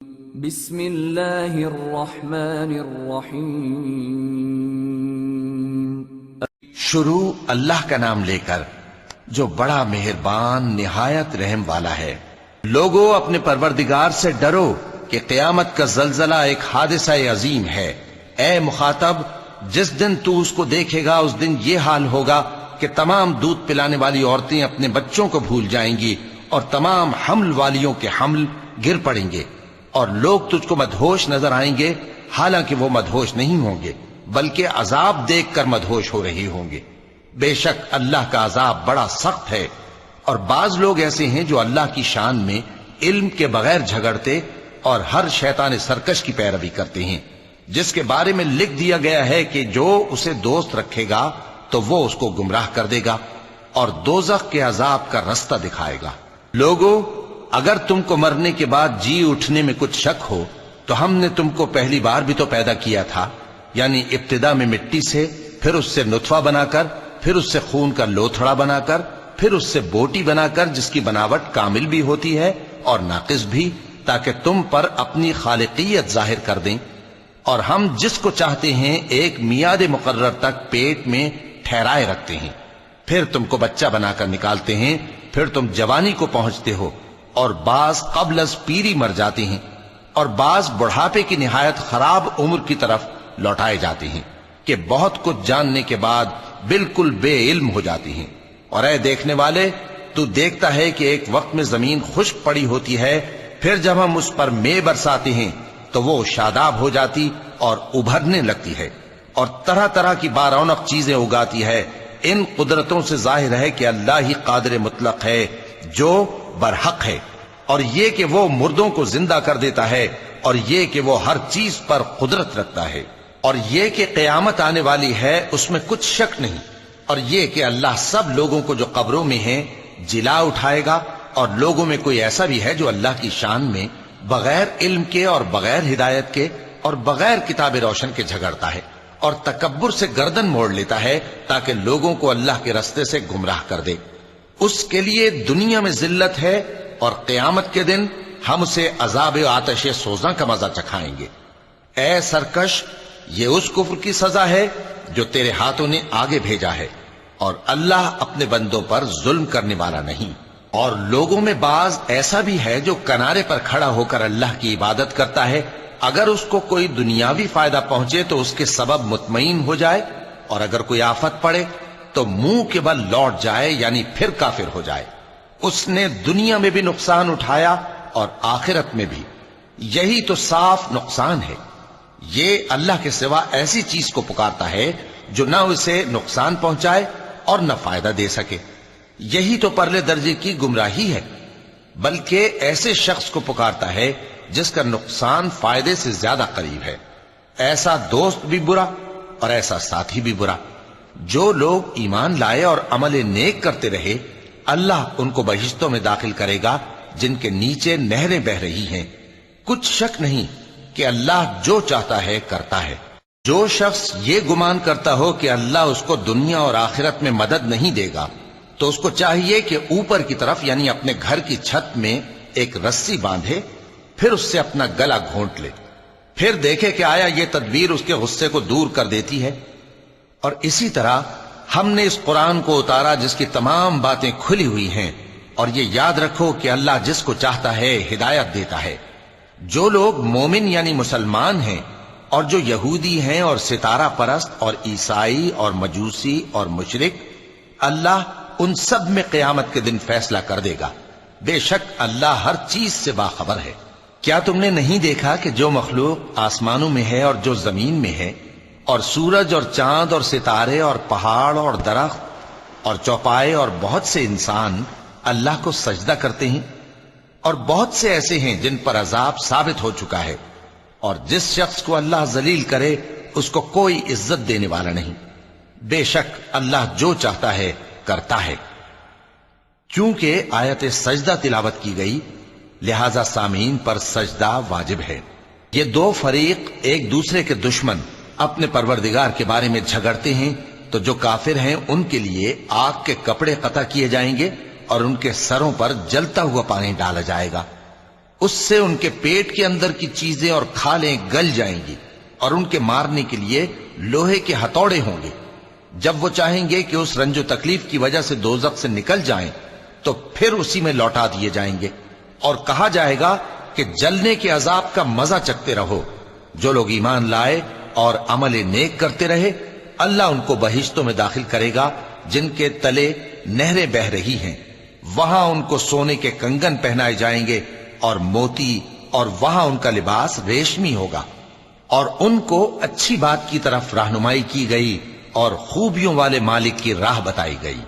بسم اللہ الرحمن الرحیم۔ شروع اللہ کا نام لے کر جو بڑا مہربان نہایت رحم والا ہے۔ لوگو اپنے پروردگار سے ڈرو کہ قیامت کا زلزلہ ایک حادثہ عظیم ہے۔ اے مخاطب، جس دن تو اس کو دیکھے گا اس دن یہ حال ہوگا کہ تمام دودھ پلانے والی عورتیں اپنے بچوں کو بھول جائیں گی اور تمام حمل والیوں کے حمل گر پڑیں گے، اور لوگ تجھ کو مدہوش نظر آئیں گے، حالانکہ وہ مدہوش نہیں ہوں گے بلکہ عذاب دیکھ کر مدہوش ہو رہے ہوں گے۔ بے شک اللہ کا عذاب بڑا سخت ہے۔ اور بعض لوگ ایسے ہیں جو اللہ کی شان میں علم کے بغیر جھگڑتے اور ہر شیطان سرکش کی پیروی کرتے ہیں، جس کے بارے میں لکھ دیا گیا ہے کہ جو اسے دوست رکھے گا تو وہ اس کو گمراہ کر دے گا اور دوزخ کے عذاب کا رستہ دکھائے گا۔ لوگو، اگر تم کو مرنے کے بعد جی اٹھنے میں کچھ شک ہو تو ہم نے تم کو پہلی بار بھی تو پیدا کیا تھا، یعنی ابتدا میں مٹی سے، پھر اس سے نطفہ بنا کر، پھر اس سے خون کا لوتھڑا بنا کر، پھر اس سے بوٹی بنا کر جس کی بناوٹ کامل بھی ہوتی ہے اور ناقص بھی، تاکہ تم پر اپنی خالقیت ظاہر کر دیں۔ اور ہم جس کو چاہتے ہیں ایک میعاد مقرر تک پیٹ میں ٹھہرائے رکھتے ہیں، پھر تم کو بچہ بنا کر نکالتے ہیں، پھر تم جوانی کو پہنچتے ہو، اور بعض قبل از پیری مر جاتے ہیں، اور بعض بڑھاپے کی نہایت خراب عمر کی طرف لوٹائے جاتے ہیں کہ بہت کچھ جاننے کے بعد بالکل بے علم ہو جاتے ہیں۔ اور اے دیکھنے والے، تو دیکھتا ہے کہ ایک وقت میں زمین خشک پڑی ہوتی ہے، پھر جب ہم اس پر مے برساتے ہیں تو وہ شاداب ہو جاتی اور ابھرنے لگتی ہے اور طرح طرح کی بارونق چیزیں اگاتی ہے۔ ان قدرتوں سے ظاہر ہے کہ اللہ ہی قادر مطلق ہے جو برحق ہے، اور یہ کہ وہ مردوں کو زندہ کر دیتا ہے، اور یہ کہ وہ ہر چیز پر قدرت رکھتا ہے، اور یہ کہ قیامت آنے والی ہے اس میں کچھ شک نہیں، اور یہ کہ اللہ سب لوگوں کو جو قبروں میں ہیں جلا اٹھائے گا۔ اور لوگوں میں کوئی ایسا بھی ہے جو اللہ کی شان میں بغیر علم کے اور بغیر ہدایت کے اور بغیر کتاب روشن کے جھگڑتا ہے اور تکبر سے گردن موڑ لیتا ہے تاکہ لوگوں کو اللہ کے رستے سے گمراہ کر دے۔ اس کے لیے دنیا میں ذلت ہے، اور قیامت کے دن ہم اسے عذاب آتش سوزاں کا مزہ چکھائیں گے۔ اے سرکش، یہ اس کفر کی سزا ہے جو تیرے ہاتھوں نے آگے بھیجا ہے، اور اللہ اپنے بندوں پر ظلم کرنے والا نہیں۔ اور لوگوں میں بعض ایسا بھی ہے جو کنارے پر کھڑا ہو کر اللہ کی عبادت کرتا ہے، اگر اس کو کوئی دنیاوی فائدہ پہنچے تو اس کے سبب مطمئن ہو جائے، اور اگر کوئی آفت پڑے تو منہ کے بل لوٹ جائے، یعنی پھر کافر ہو جائے۔ اس نے دنیا میں بھی نقصان اٹھایا اور آخرت میں بھی، یہی تو صاف نقصان ہے۔ یہ اللہ کے سوا ایسی چیز کو پکارتا ہے جو نہ اسے نقصان پہنچائے اور نہ فائدہ دے سکے، یہی تو پرلے درجے کی گمراہی ہے۔ بلکہ ایسے شخص کو پکارتا ہے جس کا نقصان فائدے سے زیادہ قریب ہے۔ ایسا دوست بھی برا اور ایسا ساتھی بھی برا۔ جو لوگ ایمان لائے اور عمل نیک کرتے رہے، اللہ ان کو بہشتوں میں داخل کرے گا جن کے نیچے نہریں بہ رہی ہیں۔ کچھ شک نہیں کہ اللہ جو چاہتا ہے کرتا ہے۔ جو شخص یہ گمان کرتا ہو کہ اللہ اس کو دنیا اور آخرت میں مدد نہیں دے گا تو اس کو چاہیے کہ اوپر کی طرف یعنی اپنے گھر کی چھت میں ایک رسی باندھے، پھر اس سے اپنا گلا گھونٹ لے، پھر دیکھے کہ آیا یہ تدبیر اس کے غصے کو دور کر دیتی ہے۔ اور اسی طرح ہم نے اس قرآن کو اتارا جس کی تمام باتیں کھلی ہوئی ہیں، اور یہ یاد رکھو کہ اللہ جس کو چاہتا ہے ہدایت دیتا ہے۔ جو لوگ مومن یعنی مسلمان ہیں اور جو یہودی ہیں اور ستارہ پرست اور عیسائی اور مجوسی اور مشرک، اللہ ان سب میں قیامت کے دن فیصلہ کر دے گا۔ بے شک اللہ ہر چیز سے باخبر ہے۔ کیا تم نے نہیں دیکھا کہ جو مخلوق آسمانوں میں ہے اور جو زمین میں ہے، اور سورج اور چاند اور ستارے اور پہاڑ اور درخت اور چوپائے اور بہت سے انسان اللہ کو سجدہ کرتے ہیں، اور بہت سے ایسے ہیں جن پر عذاب ثابت ہو چکا ہے، اور جس شخص کو اللہ ذلیل کرے اس کو کوئی عزت دینے والا نہیں۔ بے شک اللہ جو چاہتا ہے کرتا ہے۔ چونکہ آیت سجدہ تلاوت کی گئی لہذا سامعین پر سجدہ واجب ہے۔ یہ دو فریق ایک دوسرے کے دشمن اپنے پروردگار کے بارے میں جھگڑتے ہیں تو جو کافر ہیں ان کے لیے آگ کے کپڑے قطع کیے جائیں گے اور ان کے سروں پر جلتا ہوا پانی ڈالا جائے گا۔ اس سے ان کے پیٹ کے اندر کی چیزیں اور کھالیں گل جائیں گی، اور ان کے مارنے کے لیے لوہے کے ہتھوڑے ہوں گے۔ جب وہ چاہیں گے کہ اس رنج و تکلیف کی وجہ سے دوزخ سے نکل جائیں تو پھر اسی میں لوٹا دیے جائیں گے، اور کہا جائے گا کہ جلنے کے عذاب کا مزہ چکھتے رہو۔ جو لوگ ایمان لائے اور عمل نیک کرتے رہے، اللہ ان کو بہشتوں میں داخل کرے گا جن کے تلے نہریں بہ رہی ہیں، وہاں ان کو سونے کے کنگن پہنائے جائیں گے اور موتی، اور وہاں ان کا لباس ریشمی ہوگا، اور ان کو اچھی بات کی طرف رہنمائی کی گئی اور خوبیوں والے مالک کی راہ بتائی گئی۔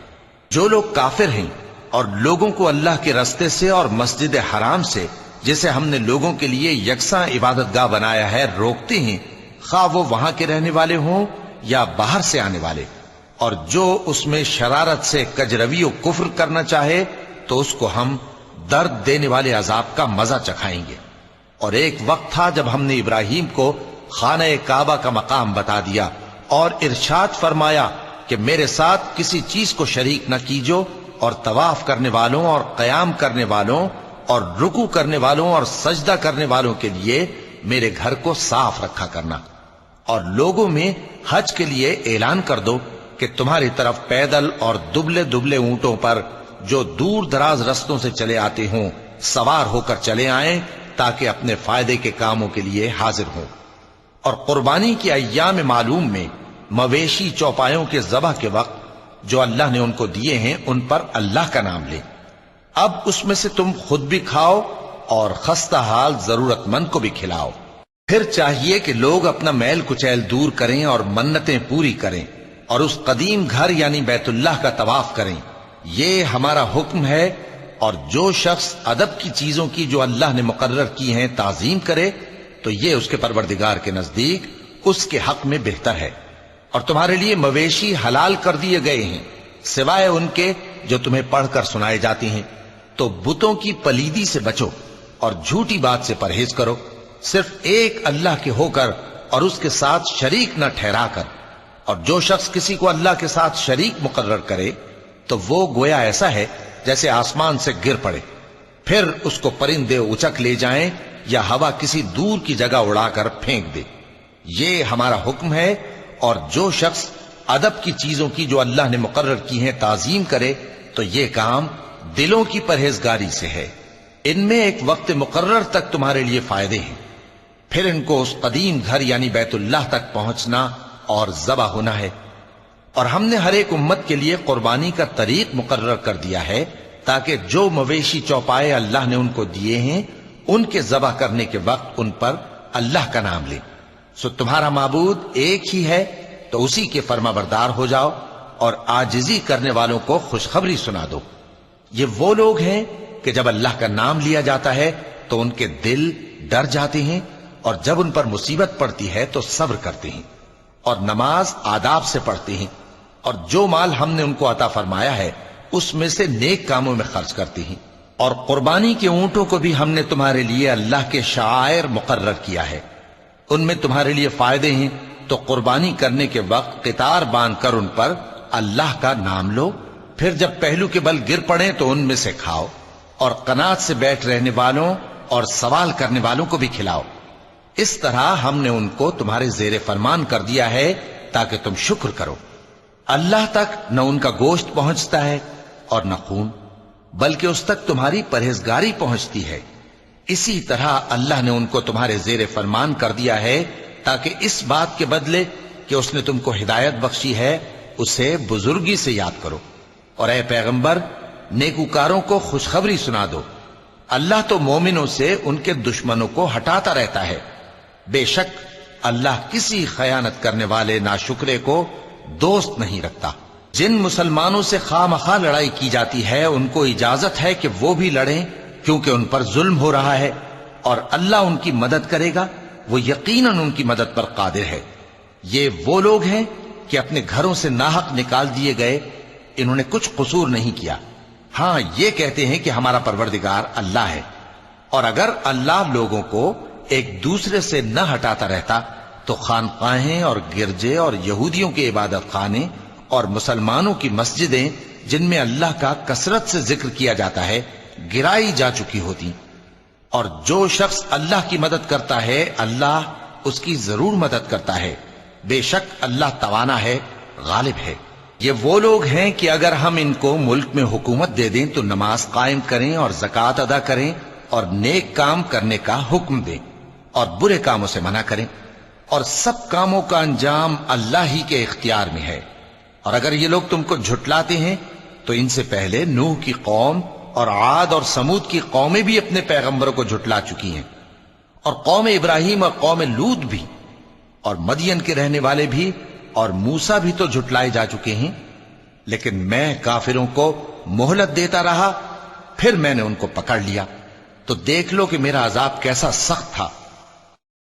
جو لوگ کافر ہیں اور لوگوں کو اللہ کے رستے سے اور مسجد حرام سے، جسے ہم نے لوگوں کے لیے یکساں عبادت گاہ بنایا ہے، روکتے ہیں، خواہ وہ وہاں کے رہنے والے ہوں یا باہر سے آنے والے، اور جو اس میں شرارت سے کجروی و کفر کرنا چاہے تو اس کو ہم درد دینے والے عذاب کا مزہ چکھائیں گے۔ اور ایک وقت تھا جب ہم نے ابراہیم کو خانہ کعبہ کا مقام بتا دیا اور ارشاد فرمایا کہ میرے ساتھ کسی چیز کو شریک نہ کیجو، اور طواف کرنے والوں اور قیام کرنے والوں اور رکوع کرنے والوں اور سجدہ کرنے والوں کے لیے میرے گھر کو صاف رکھا کرنا، اور لوگوں میں حج کے لیے اعلان کر دو کہ تمہاری طرف پیدل اور دبلے دبلے اونٹوں پر جو دور دراز رستوں سے چلے آتے ہوں سوار ہو کر چلے آئیں، تاکہ اپنے فائدے کے کاموں کے لیے حاضر ہوں۔ اور قربانی کے ایام معلوم میں مویشی چوپایوں کے ذبح کے وقت جو اللہ نے ان کو دیے ہیں ان پر اللہ کا نام لیں۔ اب اس میں سے تم خود بھی کھاؤ اور خستہ حال ضرورت مند کو بھی کھلاؤ۔ پھر چاہیے کہ لوگ اپنا میل کچیل دور کریں اور منتیں پوری کریں، اور اس قدیم گھر یعنی بیت اللہ کا طواف کریں، یہ ہمارا حکم ہے۔ اور جو شخص ادب کی چیزوں کی جو اللہ نے مقرر کی ہیں تعظیم کرے تو یہ اس کے پروردگار کے نزدیک اس کے حق میں بہتر ہے۔ اور تمہارے لیے مویشی حلال کر دیے گئے ہیں سوائے ان کے جو تمہیں پڑھ کر سنائے جاتے ہیں، تو بتوں کی پلیدی سے بچو اور جھوٹی بات سے پرہیز کرو، صرف ایک اللہ کے ہو کر اور اس کے ساتھ شریک نہ ٹھہرا کر۔ اور جو شخص کسی کو اللہ کے ساتھ شریک مقرر کرے تو وہ گویا ایسا ہے جیسے آسمان سے گر پڑے، پھر اس کو پرندے اچک لے جائیں یا ہوا کسی دور کی جگہ اڑا کر پھینک دے۔ یہ ہمارا حکم ہے۔ اور جو شخص ادب کی چیزوں کی جو اللہ نے مقرر کی ہیں تعظیم کرے تو یہ کام دلوں کی پرہیزگاری سے ہے۔ ان میں ایک وقت مقرر تک تمہارے لیے فائدے ہیں، پھر ان کو اس قدیم گھر یعنی بیت اللہ تک پہنچنا اور ذبح ہونا ہے۔ اور ہم نے ہر ایک امت کے لیے قربانی کا طریق مقرر کر دیا ہے، تاکہ جو مویشی چوپائے اللہ نے ان کو دیے ہیں ان کے ذبح کرنے کے وقت ان پر اللہ کا نام لیں۔ سو تمہارا معبود ایک ہی ہے، تو اسی کے فرما بردار ہو جاؤ اور عاجزی کرنے والوں کو خوشخبری سنا دو۔ یہ وہ لوگ ہیں کہ جب اللہ کا نام لیا جاتا ہے تو ان کے دل ڈر جاتے ہیں، اور جب ان پر مصیبت پڑتی ہے تو صبر کرتے ہیں، اور نماز آداب سے پڑھتے ہیں، اور جو مال ہم نے ان کو عطا فرمایا ہے اس میں سے نیک کاموں میں خرچ کرتے ہیں۔ اور قربانی کے اونٹوں کو بھی ہم نے تمہارے لیے اللہ کے شعائر مقرر کیا ہے، ان میں تمہارے لیے فائدے ہیں، تو قربانی کرنے کے وقت قطار باندھ کر ان پر اللہ کا نام لو، پھر جب پہلو کے بل گر پڑے تو ان میں سے کھاؤ، اور قناعت سے بیٹھ رہنے والوں اور سوال کرنے والوں کو بھی کھلاؤ۔ اس طرح ہم نے ان کو تمہارے زیر فرمان کر دیا ہے تاکہ تم شکر کرو۔ اللہ تک نہ ان کا گوشت پہنچتا ہے اور نہ خون، بلکہ اس تک تمہاری پرہیزگاری پہنچتی ہے۔ اسی طرح اللہ نے ان کو تمہارے زیر فرمان کر دیا ہے تاکہ اس بات کے بدلے کہ اس نے تم کو ہدایت بخشی ہے اسے بزرگی سے یاد کرو۔ اور اے پیغمبر، نیکوکاروں کو خوشخبری سنا دو، اللہ تو مومنوں سے ان کے دشمنوں کو ہٹاتا رہتا ہے۔ بے شک اللہ کسی خیانت کرنے والے ناشکرے کو دوست نہیں رکھتا۔ جن مسلمانوں سے خواہ مخواہ لڑائی کی جاتی ہے ان کو اجازت ہے کہ وہ بھی لڑیں، کیونکہ ان پر ظلم ہو رہا ہے، اور اللہ ان کی مدد کرے گا، وہ یقیناً ان کی مدد پر قادر ہے۔ یہ وہ لوگ ہیں کہ اپنے گھروں سے ناحق نکال دیے گئے، انہوں نے کچھ قصور نہیں کیا، ہاں یہ کہتے ہیں کہ ہمارا پروردگار اللہ ہے۔ اور اگر اللہ لوگوں کو ایک دوسرے سے نہ ہٹاتا رہتا تو خانقاہیں اور گرجے اور یہودیوں کے عبادت خانے اور مسلمانوں کی مسجدیں جن میں اللہ کا کثرت سے ذکر کیا جاتا ہے گرائی جا چکی ہوتی۔ اور جو شخص اللہ کی مدد کرتا ہے اللہ اس کی ضرور مدد کرتا ہے، بے شک اللہ توانا ہے، غالب ہے۔ یہ وہ لوگ ہیں کہ اگر ہم ان کو ملک میں حکومت دے دیں تو نماز قائم کریں اور زکوٰۃ ادا کریں اور نیک کام کرنے کا حکم دیں اور برے کاموں سے منع کریں، اور سب کاموں کا انجام اللہ ہی کے اختیار میں ہے۔ اور اگر یہ لوگ تم کو جھٹلاتے ہیں تو ان سے پہلے نوح کی قوم اور عاد اور سمود کی قومیں بھی اپنے پیغمبروں کو جھٹلا چکی ہیں، اور قوم ابراہیم اور قوم لوط بھی، اور مدین کے رہنے والے بھی، اور موسیٰ بھی تو جھٹلائے جا چکے ہیں۔ لیکن میں کافروں کو مہلت دیتا رہا، پھر میں نے ان کو پکڑ لیا، تو دیکھ لو کہ میرا عذاب کیسا سخت تھا۔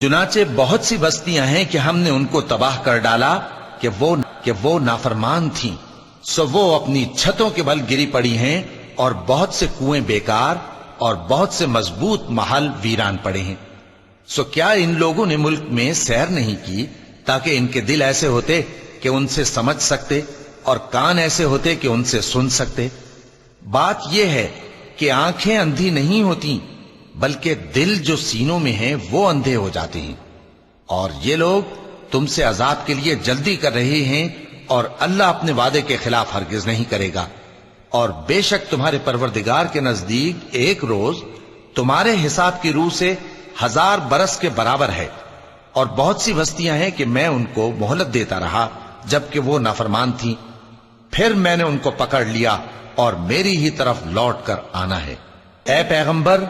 چنانچہ بہت سی بستیاں ہیں کہ ہم نے ان کو تباہ کر ڈالا کہ وہ نافرمان تھیں، سو وہ اپنی چھتوں کے بل گری پڑی ہیں، اور بہت سے کنویں بیکار اور بہت سے مضبوط محل ویران پڑے ہیں۔ سو کیا ان لوگوں نے ملک میں سیر نہیں کی تاکہ ان کے دل ایسے ہوتے کہ ان سے سمجھ سکتے اور کان ایسے ہوتے کہ ان سے سن سکتے؟ بات یہ ہے کہ آنکھیں اندھی نہیں ہوتی بلکہ دل جو سینوں میں ہیں وہ اندھے ہو جاتے ہیں۔ اور یہ لوگ تم سے عذاب کے لیے جلدی کر رہے ہیں، اور اللہ اپنے وعدے کے خلاف ہرگز نہیں کرے گا۔ اور بے شک تمہارے پروردگار کے نزدیک ایک روز تمہارے حساب کی روح سے 1000 برس کے برابر ہے۔ اور بہت سی بستیاں ہیں کہ میں ان کو مہلت دیتا رہا جبکہ وہ نافرمان تھیں، پھر میں نے ان کو پکڑ لیا اور میری ہی طرف لوٹ کر آنا ہے۔ اے پیغمبر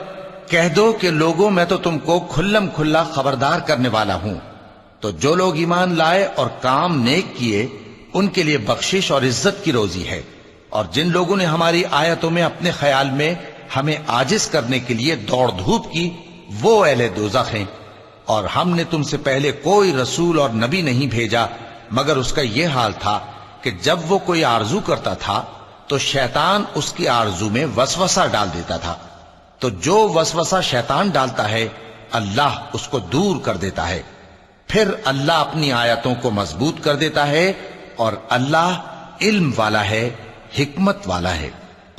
کہہ دو کہ لوگوں میں تو تم کو کھلم کھلا خبردار کرنے والا ہوں، تو جو لوگ ایمان لائے اور کام نیک کیے ان کے لیے بخشش اور عزت کی روزی ہے، اور جن لوگوں نے ہماری آیتوں میں اپنے خیال میں ہمیں عاجز کرنے کے لیے دوڑ دھوپ کی وہ اہل دوزخ ہیں۔ اور ہم نے تم سے پہلے کوئی رسول اور نبی نہیں بھیجا مگر اس کا یہ حال تھا کہ جب وہ کوئی آرزو کرتا تھا تو شیطان اس کی آرزو میں وسوسہ ڈال دیتا تھا، تو جو وسوسہ شیطان ڈالتا ہے اللہ اس کو دور کر دیتا ہے، پھر اللہ اپنی آیتوں کو مضبوط کر دیتا ہے، اور اللہ علم والا ہے، حکمت والا ہے۔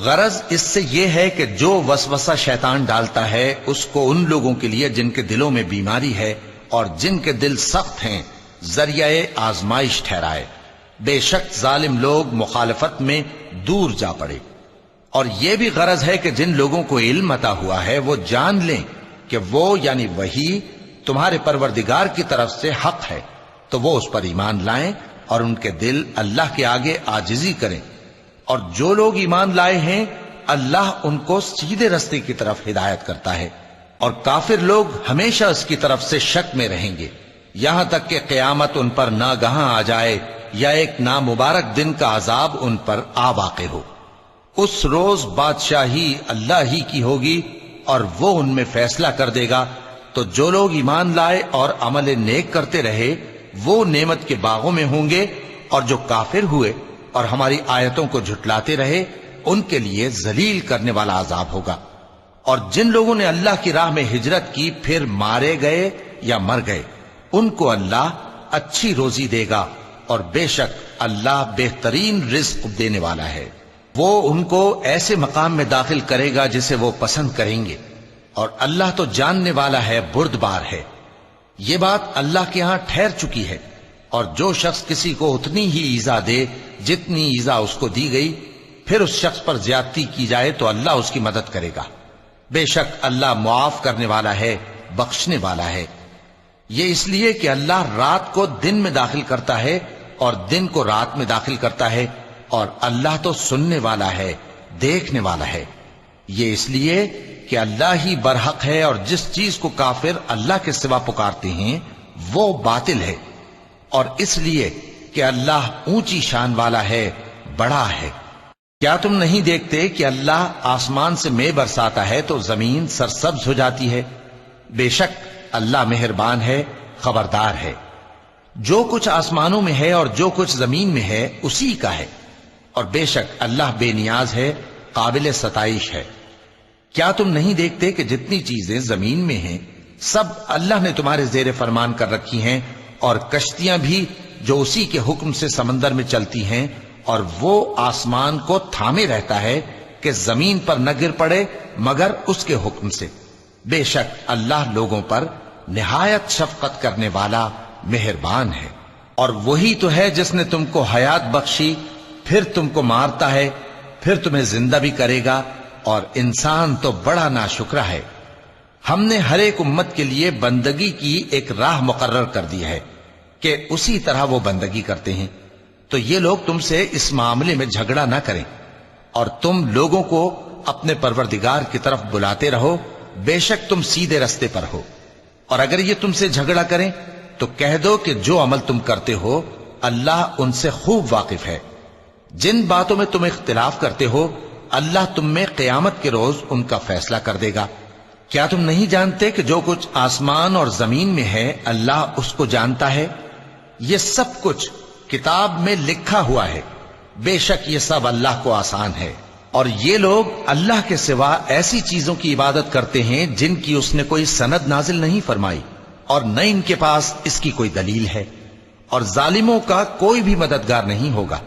غرض اس سے یہ ہے کہ جو وسوسہ شیطان ڈالتا ہے اس کو ان لوگوں کے لیے جن کے دلوں میں بیماری ہے اور جن کے دل سخت ہیں ذریعہ آزمائش ٹھہرائے۔ بے شک ظالم لوگ مخالفت میں دور جا پڑے۔ اور یہ بھی غرض ہے کہ جن لوگوں کو علم عطا ہوا ہے وہ جان لیں کہ وہ یعنی وحی تمہارے پروردگار کی طرف سے حق ہے، تو وہ اس پر ایمان لائیں اور ان کے دل اللہ کے آگے عاجزی کریں۔ اور جو لوگ ایمان لائے ہیں اللہ ان کو سیدھے رستے کی طرف ہدایت کرتا ہے، اور کافر لوگ ہمیشہ اس کی طرف سے شک میں رہیں گے یہاں تک کہ قیامت ان پر ناگہاں آ جائے یا ایک نامبارک دن کا عذاب ان پر آ واقع ہو۔ اس روز بادشاہی اللہ ہی کی ہوگی اور وہ ان میں فیصلہ کر دے گا، تو جو لوگ ایمان لائے اور عمل نیک کرتے رہے وہ نعمت کے باغوں میں ہوں گے، اور جو کافر ہوئے اور ہماری آیتوں کو جھٹلاتے رہے ان کے لیے ذلیل کرنے والا عذاب ہوگا۔ اور جن لوگوں نے اللہ کی راہ میں ہجرت کی پھر مارے گئے یا مر گئے ان کو اللہ اچھی روزی دے گا، اور بے شک اللہ بہترین رزق دینے والا ہے۔ وہ ان کو ایسے مقام میں داخل کرے گا جسے وہ پسند کریں گے، اور اللہ تو جاننے والا ہے، بردبار ہے۔ یہ بات اللہ کے ہاں ٹھہر چکی ہے، اور جو شخص کسی کو اتنی ہی ایذا دے جتنی ایذا اس کو دی گئی، پھر اس شخص پر زیادتی کی جائے تو اللہ اس کی مدد کرے گا۔ بے شک اللہ معاف کرنے والا ہے، بخشنے والا ہے۔ یہ اس لیے کہ اللہ رات کو دن میں داخل کرتا ہے اور دن کو رات میں داخل کرتا ہے، اور اللہ تو سننے والا ہے، دیکھنے والا ہے۔ یہ اس لیے کہ اللہ ہی برحق ہے، اور جس چیز کو کافر اللہ کے سوا پکارتے ہیں وہ باطل ہے، اور اس لیے کہ اللہ اونچی شان والا ہے، بڑا ہے۔ کیا تم نہیں دیکھتے کہ اللہ آسمان سے مے برساتا ہے تو زمین سرسبز ہو جاتی ہے؟ بے شک اللہ مہربان ہے، خبردار ہے۔ جو کچھ آسمانوں میں ہے اور جو کچھ زمین میں ہے اسی کا ہے، اور بے شک اللہ بے نیاز ہے، قابل ستائش ہے۔ کیا تم نہیں دیکھتے کہ جتنی چیزیں زمین میں ہیں سب اللہ نے تمہارے زیر فرمان کر رکھی ہیں، اور کشتیاں بھی جو اسی کے حکم سے سمندر میں چلتی ہیں، اور وہ آسمان کو تھامے رہتا ہے کہ زمین پر نہ گر پڑے مگر اس کے حکم سے۔ بے شک اللہ لوگوں پر نہایت شفقت کرنے والا مہربان ہے۔ اور وہی تو ہے جس نے تم کو حیات بخشی، پھر تم کو مارتا ہے، پھر تمہیں زندہ بھی کرے گا، اور انسان تو بڑا ناشکرا ہے۔ ہم نے ہر ایک امت کے لیے بندگی کی ایک راہ مقرر کر دی ہے کہ اسی طرح وہ بندگی کرتے ہیں، تو یہ لوگ تم سے اس معاملے میں جھگڑا نہ کریں، اور تم لوگوں کو اپنے پروردگار کی طرف بلاتے رہو، بے شک تم سیدھے رستے پر ہو۔ اور اگر یہ تم سے جھگڑا کریں تو کہہ دو کہ جو عمل تم کرتے ہو اللہ ان سے خوب واقف ہے۔ جن باتوں میں تم اختلاف کرتے ہو اللہ تم میں قیامت کے روز ان کا فیصلہ کر دے گا۔ کیا تم نہیں جانتے کہ جو کچھ آسمان اور زمین میں ہے اللہ اس کو جانتا ہے؟ یہ سب کچھ کتاب میں لکھا ہوا ہے، بے شک یہ سب اللہ کو آسان ہے۔ اور یہ لوگ اللہ کے سوا ایسی چیزوں کی عبادت کرتے ہیں جن کی اس نے کوئی سند نازل نہیں فرمائی، اور نہ ان کے پاس اس کی کوئی دلیل ہے، اور ظالموں کا کوئی بھی مددگار نہیں ہوگا۔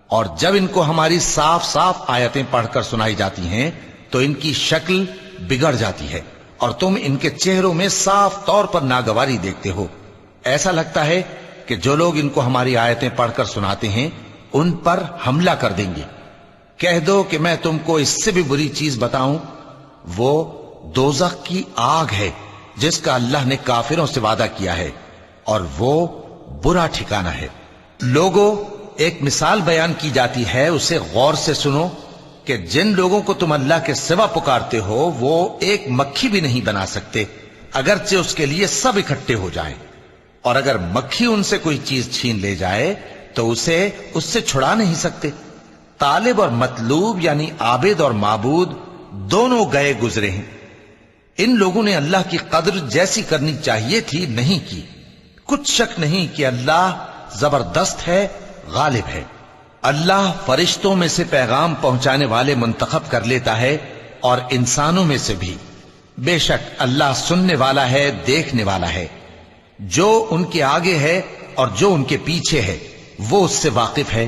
اور جب ان کو ہماری صاف صاف آیتیں پڑھ کر سنائی جاتی ہیں تو ان کی شکل بگڑ جاتی ہے، اور تم ان کے چہروں میں صاف طور پر ناگواری دیکھتے ہو۔ ایسا لگتا ہے کہ جو لوگ ان کو ہماری آیتیں پڑھ کر سناتے ہیں ان پر حملہ کر دیں گے۔ کہہ دو کہ میں تم کو اس سے بھی بری چیز بتاؤں، وہ دوزخ کی آگ ہے جس کا اللہ نے کافروں سے وعدہ کیا ہے، اور وہ برا ٹھکانہ ہے۔ لوگوں، ایک مثال بیان کی جاتی ہے، اسے غور سے سنو کہ جن لوگوں کو تم اللہ کے سوا پکارتے ہو وہ ایک مکھی بھی نہیں بنا سکتے اگرچہ اس کے لیے سب اکٹھے ہو جائیں، اور اگر مکھی ان سے کوئی چیز چھین لے جائے تو اسے اس سے چھڑا نہیں سکتے۔ طالب اور مطلوب یعنی عابد اور معبود دونوں گئے گزرے ہیں۔ ان لوگوں نے اللہ کی قدر جیسی کرنی چاہیے تھی نہیں کی۔ کچھ شک نہیں کہ اللہ زبردست ہے، غالب ہے۔ اللہ فرشتوں میں سے پیغام پہنچانے والے منتخب کر لیتا ہے اور انسانوں میں سے بھی۔ بے شک اللہ سننے والا ہے، دیکھنے والا ہے۔ جو ان کے آگے ہے اور جو ان کے پیچھے ہے وہ اس سے واقف ہے،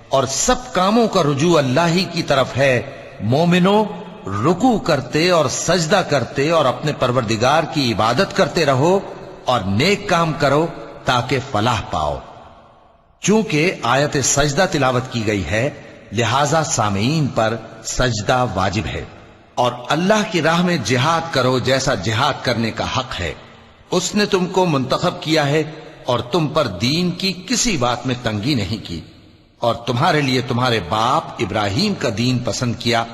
اور سب کاموں کا رجوع اللہ ہی کی طرف ہے۔ مومنوں، رکوع کرتے اور سجدہ کرتے اور اپنے پروردگار کی عبادت کرتے رہو اور نیک کام کرو تاکہ فلاح پاؤ۔ چونکہ آیت سجدہ تلاوت کی گئی ہے لہذا سامعین پر سجدہ واجب ہے۔ اور اللہ کی راہ میں جہاد کرو جیسا جہاد کرنے کا حق ہے۔ اس نے تم کو منتخب کیا ہے اور تم پر دین کی کسی بات میں تنگی نہیں کی، اور تمہارے لیے تمہارے باپ ابراہیم کا دین پسند کیا۔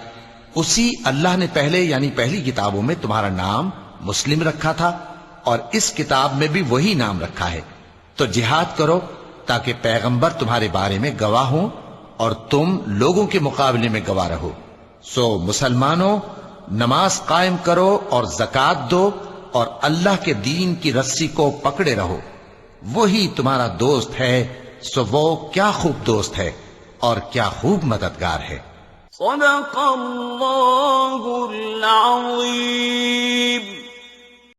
اسی اللہ نے پہلے یعنی پہلی کتابوں میں تمہارا نام مسلم رکھا تھا، اور اس کتاب میں بھی وہی نام رکھا ہے۔ تو جہاد کرو تاکہ پیغمبر تمہارے بارے میں گواہ ہوں اور تم لوگوں کے مقابلے میں گواہ رہو۔ سو مسلمانوں، نماز قائم کرو اور زکوٰۃ دو اور اللہ کے دین کی رسی کو پکڑے رہو، وہی تمہارا دوست ہے۔ سو وہ کیا خوب دوست ہے اور کیا خوب مددگار ہے۔ صدق اللہ العظیم۔